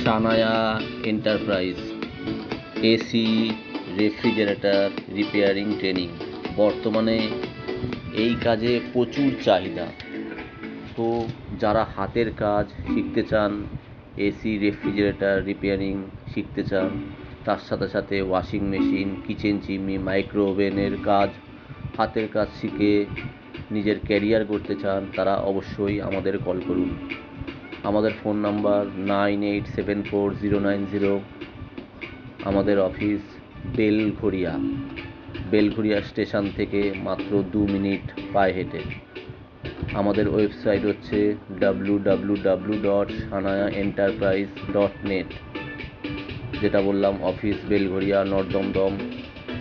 Sanaya enterprise AC refrigerator repairing training. বর্তমানে এই কাজে প্রচুর চাহিদা। তো যারা হাতের কাজ শিখতে চান, এসি রেফ্রিজারেটর রিপেয়ারিং শিখতে চান, তার সাথে সাথে washing machine, kitchen chimney, micro ওভেনের কাজ, হাতের কাজ শিখে নিজের ক্যারিয়ার করতে চান, তারা অবশ্যই আমাদের কল করুন। আমাদের ফোন নাম্বার 987409 আমাদের অফিস বেলঘরিয়া স্টেশন থেকে মাত্র 2 মিনিট পায়ে হেঁটে। আমাদের ওয়েবসাইট হচ্ছে www.sanayaenterprise.net, যেটা বললাম অফিস বেলঘরিয়া, নর্থ দমদম।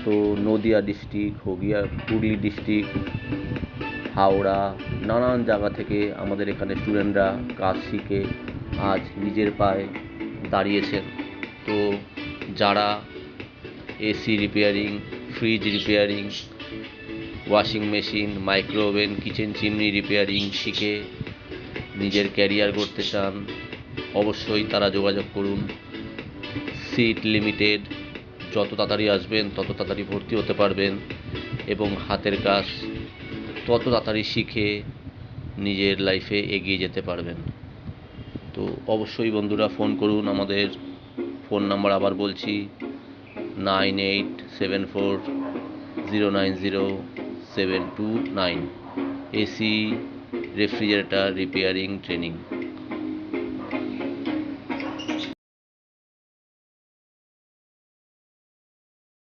তো নদিয়া ডিস্ট্রিক্ট, হুগলি ডিস্ট্রিক্ট, হাওড়া, নানান জায়গা থেকে আমাদের এখানে স্টুডেন্টরা কাজ শিখে আজ নিজের পায়ে দাঁড়িয়েছেন। তো যারা AC repairing, fridge repairing, washing machine, micro oven, kitchen chimney repairing শিখে নিজের ক্যারিয়ার করতে চান, অবশ্যই তারা যোগাযোগ করুন। সিট লিমিটেড, যত তাড়াতাড়ি আসবেন তত তাড়াতাড়ি ভর্তি হতে পারবেন এবং হাতের কাজ তত তাড়াতাড়ি শিখে নিজের লাইফে এগিয়ে যেতে পারবেন। তো অবশ্যই বন্ধুরা ফোন করুন। আমাদের ফোন নাম্বার আবার বলছি 9874090729। AC refrigerator repairing training.